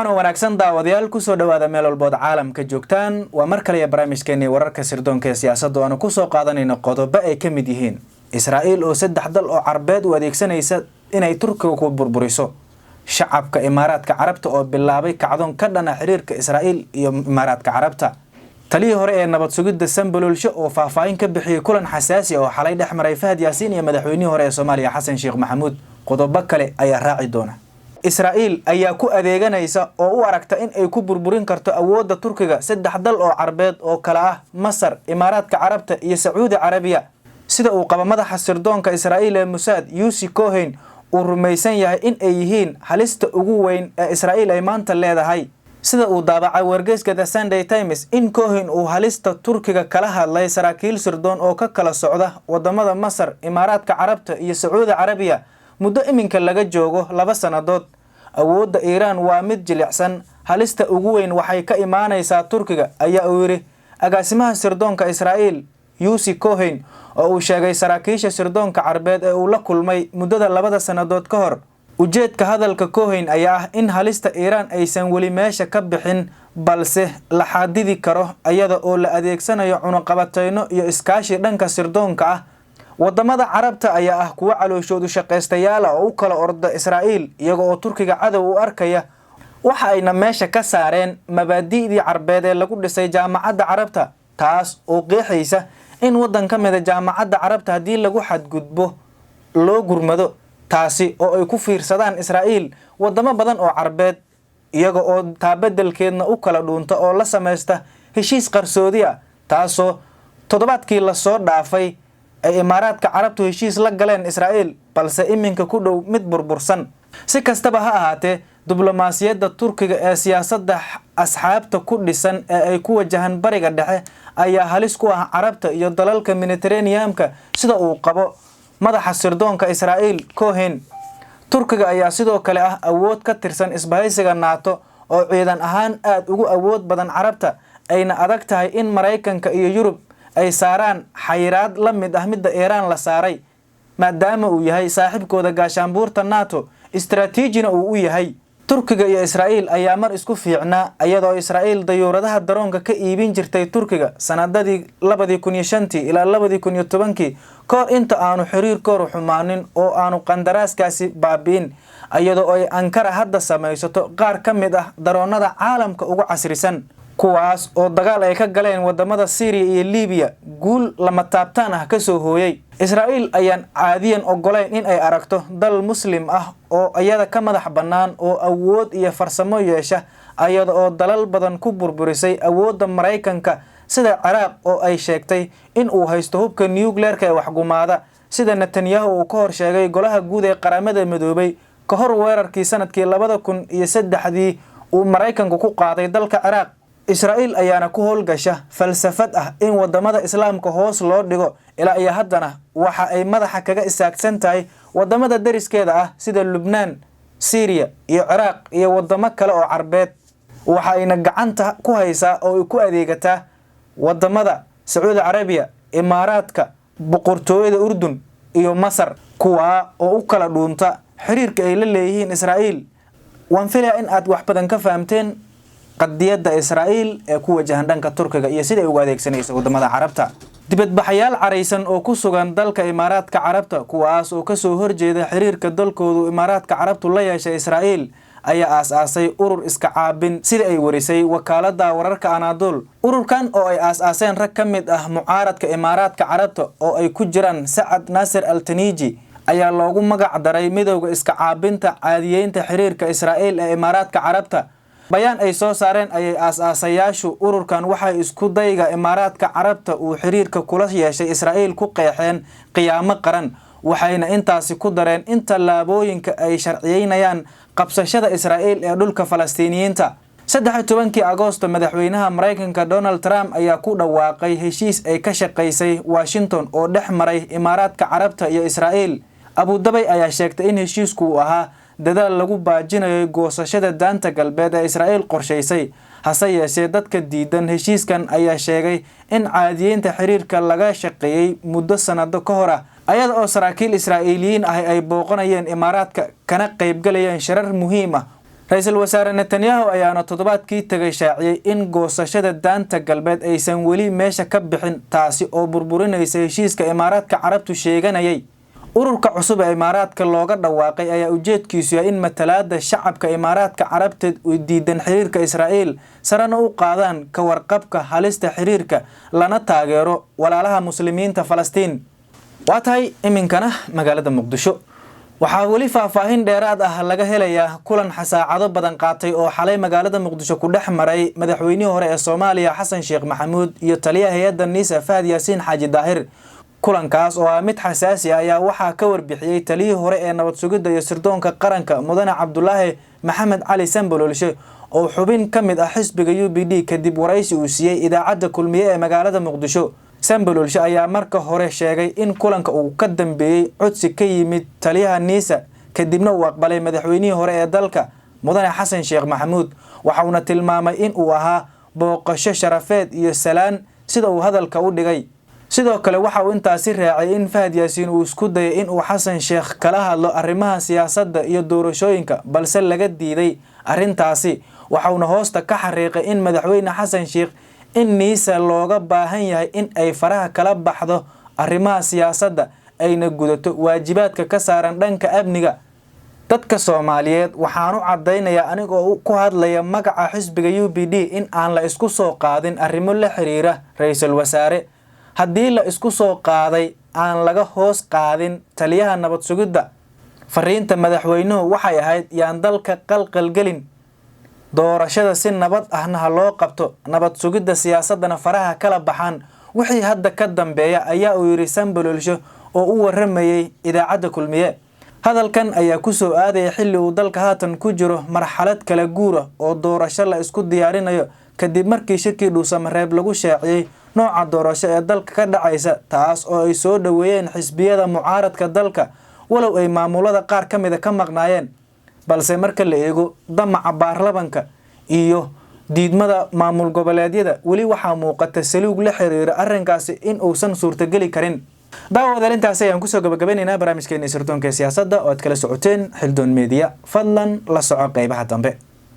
wacan oo wanaagsan daawadayaal ku soo dhawaada meel walbood caalamka joogtaan waa mar kale barnaamijkeeni wararka sirdoonka ee siyaasadda oo aan ku soo qaadanayno qodobo ay ka mid yihiin Israa'iil oo saddex dal oo Carbeed u adeegsanaysa inay Turkiga ku burburiso shacabka Imaaraadka Carabta oo bilaabay kacdoon ka dhana xiriirka Israa'iil iyo Imaaraadka Carabta taliyii hore ee nabad sugidda Sanbalolsho oo faahfaahin ka bixiyay kulan xasaasi oo xalay dhex maray Fahad yaasiin iyo madaxweynihii hore ee Soomaaliya Xasan Sheikh Maxamuud qodobo kale ayaa raaci doona Israa'iil ayaa ku adeeganaysa oo u aragta in ay ku burburin karto awoodda Turkiga saddex dal oo Carbeed oo kala ah Masar, Imaaraadka Carabta iyo Sacuudi Carabiya sida uu qaba madaxa sirdoonka Israa'iil ee Mossad Yossi Cohen uu rumaysan yahay in ay yihiin halista ugu weyn ee Israa'iil ay maanta leedahay sida uu daabacay wargeyska The Sunday Times in Cohen uu halista Turkiga kala hadlay saraakiil sirdoon oo ka kala socda wadamada Masar, Imaaraadka Carabta iyo Sacuudi Carabiya muddo iminka laga joogo 2 sanadood awoodda Iiraan waa mid jilicsan halista ugu weyn waxay ka imaanaysaa Turkiga ayaa uu yiri agaasimaha sirdoonka Israa'iil Yossi Cohen oo uu sheegay saraakiisha sirdoonka Carbeed ee uu la kulmay muddada 2 sanadood ka hor ujeedka hadalka Cohen ayaa ah in halista Iiraan aysan wali meesha ka bixin balse la xadidi karo iyada oo la adeegsanayo cunaqabatayno iyo iskaashi dhanka sirdoonka ah wadamada Carabta ayaa ah kuwa calooshoodu shaqeystayaal oo u kala orda Israa'iil iyaga oo Turkiga cadow u arkaya waxa ayna meesha ka saareen mabaadi'dii Carbeed ee lagu dhisay jaamacadda Carabta taas oo qeexaysa in wadan ka mid ah jaamacadda Carabta hadii lagu xadgudbo loo gurmado taasi oo ay ku fiirsadaan Israa'iil wadamo badan oo Carbeed iyaga oo taabadelkeedna u kala dhuunta oo la sameeysta heshiis qarsoodi ah taasoo toddobaadkii la soo dhaafay ay Imaaraadka Carabtu heshiis la galeen Israa'iil balse iminka ku dhow mid burbursan si kastaba ha ahaatee diblomaasiyadda Turkiga ee siyaasadda asxaabta ku dhisan ee ay ku wajahan bariga dhexe ayaa halis ku ah Carabta iyo dalalka Mediterranean-ka sida uu qabo madaxa sirdoonka Israa'iil Cohen Turkiga ayaa sidoo kale ah awood ka tirsan isbahaysiga NATO oo ciidan ahaan aad ugu awood badan Carabta ayna adag tahay in Mareykanka iyo Yurub ay saaraan xayiraad la mid ah midda Iiraan la saaray maadaama uu yahay saaxiibkooda gaashaanbuurta NATO istiraatiijina uu u yahay Turkiga iyo Israa'iil ayaa mar isku fiicnaa iyadoo Israa'iil dayuuradaha daroonka ka iibin jirtay Turkiga sanadadii 2005 ilaa 2010 koor inta aanu xiriirkoodu xumaanin oo aanu qandaraaskaasi baabiin iyadoo ay Ankara hadda samaysato qaar ka mid ah daroonada caalamka ugu casrisan kuwaas oo dagaal ay ka galeen wadamada Syria iyo Liibiya guul lama taabtaan ah ka soo hooyay Israa'iil ayaan caadiyan ogolayn in ay aragto dal muslim ah oo ayada ka madax bannaan oo awood iyo farsamo yeesha ayada oo dalal badan ku burburisay awoodda Mareykanka sida Ciraaq oo ay sheegtay in uu haysto hubka nuclear-ka ee waxgumaada sida Netanyahu uu ka hor sheegay golaha guud ee qaramada midoobay ka hor weerarkii sanadkii 2003 uu Mareykanku ku qaaday dalka Ciraaq Israa'iil ayaana ku howlgasha falsafad ah in wadamada Islaamka hoos loo dhigo ilaa iyo haddana waxa ay madaxa kaga istaagsan tahay wadamada dariskeeda ah sida Lubnaan, Syria iyo Ciraaq iyo wadamo kale oo Carbeed waxa ayna gacanta ku haysaa oo ay ku adeegataa wadamada Sacuudi Carabiya, Imaaraadka, Boqortooyada Urdun iyo Masar kuwa oo u kala dhuunta xiriirka ay la leeyihiin Israa'iil waan filayaa in aad wax badan ka fahamteen qadiyadda Israa'iil ee ku wajahan dhanka Turkiga iyo sida ay ugu adeegsanayso wadamada Carabta dibadbaxayaal careysan oo ku sugan dalka Imaaraadka Carabta kuwaas oo ka soo horjeeda xiriirka dalkoodu Imaaraadka Carabtu la yeeshay Israa'iil ayaa aasaasay urur iska caabin sida ay warisay wakaaladda wararka Anadolu ururkan oo ay aasaaseen rag ka mid ah mucaaradka Imaaraadka Carabta oo ay ku jiraan Saad Nasser Al-Taniji ayaa loogu magac daray midowga iska caabinta caadiyeynta xiriirka Israa'iil ee Imaaraadka Carabta bayaan ay soo saareen ayay aasaasayashu ururkan waxay isku dayga Imaaraadka Carabta uu xiriirka kula yeeshay Israa'iil ku qeexeen qiyaamo qaran waxayna intaasi ku dareen in tallaabooyinka ay sharciyeynayaan qabsashada Israa'iil ee dhulka Falastiiniyiinta 13 Agoosto madaxweynaha Mareykanka Donald Trump ayaa ku dhawaaqay heshiis ay ka shaqeysay Washington oo dhex maray Imaaraadka Carabta iyo Israa'iil Abu Dhabi ayaa sheegtay in heshiisku uu ahaa dadaal lagu baajinayo goosashada daanta galbeed ee Israa'iil qorshaysay hase yeeshee dadka diidan heshiiskan ayaa sheegay in caadiyeynta xiriirka laga shaqeeyay muddo sanado ka hor ayada oo saraakiil Israa'iiliyiin ah ay booqanayeen Imaaraadka kana qayb galayeen shirar muhiim ah ra'iisul wasaare Netanyahu ayaana toddobaadkii tagay shaaciyay in goosashada daanta galbeed aysan weli meesha ka bixin, taasi oo burburinaysa heshiiska Imaaraadka Carabtu sheeganayay. ururka cusub ee Imaaraadka looga dhawaaqay ayaa ujeedkiisu yahay in matalaada shacabka Imaaraadka Carabta u diidan xiriirka Israa'iil sarana u qaadaan ka warqabka halista xiriirka lana taageero walaalaha muslimiinta Falastiin. waa tahay iminkana magaalada Muqdisho waxaa weli faahfaahin dheeraad ah laga helayaa kulan xasaacado badan qaatay oo xalay magaalada Muqdisho ku dhex maray madaxweynihii hore ee Soomaaliya Xasan Sheekh Maxamuud iyo taliyaha hay'adda Niisa Fahad Yaasiin Xaaji Daahir. kulankaas oo mid xasaasi ah ayaa waxaa ka warbixiyay taliyihii hore ee nabad sugidda iyo sirdoonka qaranka Mudane Cabdullaahi Maxamed Cali Sambololshe oo xubin ka mid ah xisbiga UPD kadib waraysi uu siiyay idaacadda kulmiye ee magaalada Muqdisho. Sambololshe ayaa marka hore sheegay in kulanka uu ka dambeeyay codsi ka yimid taliyaha Niisa kadibna uu aqbalay madaxweynihii hore ee dalka Mudane Xasan Sheekh Maxamuud, waxauna tilmaamay in uu ahaa booqasho sharafeed iyo salaan sida uu hadalka u dhigay. sidoo kale waxa uu intaasi raacay in Fahad Yaasiin uu isku dayay in uu Xasan Sheekh kala hadlo arrimaha siyaasadda iyo doorashooyinka balse laga diiday arrintaasi. waxauna hoosta ka xariiqay in madaxweyne Xasan Sheekh in Niisa looga baahan yahay in ay faraha kala baxdo arrimaha siyaasadda ayna gudato waajibaadka ka saaran dhanka amniga dadka Soomaaliyeed. waxaan u cadeynayaa anigoo ku hadlaya magaca xisbiga UPD in aan la isku soo qaadin arrimo la xiriira ra'iisul wasaare. haddii la isku soo qaaday aan laga hoos qaadin taliyaha nabad sugidda. fariinta madaxweynuhu waxay ahayd yaan dalka qalqalgelin, doorashada si nabad ahna loo qabto, nabad sugidda siyaasadana faraha kala baxaan wixii hadda ka dambeeya, ayaa uu yiri Sambololshe oo u waramayay idaacadda kulmiye. hadalkan ayaa ku soo aaday xilli uu dalka haatan ku jiro marxalad kala guur ah oo doorasho la isku diyaarinayo kadib markii shirkii Dhuusamareeb lagu shaaciyay nooca doorasho ee dalka ka dhacaysa, taas oo ay soo dhaweeyeen xisbiyada mucaaradka dalka walow ay maamulada qaar ka mid ah ka maqnaayeen. balse marka la eego damaca baarlamanka iyo diidmada maamul goboleedyada weli waxaa muuqata saluug la xiriira arrinkaasi in uusan suurtageli karin. daawadayaal intaas ayaan kusoo gabagabaynaynaa barnaamijkeena sirdoonka siyaasadda oo aad kala socoteen Xildoon Media. fadlan la soco qaybaha dambe.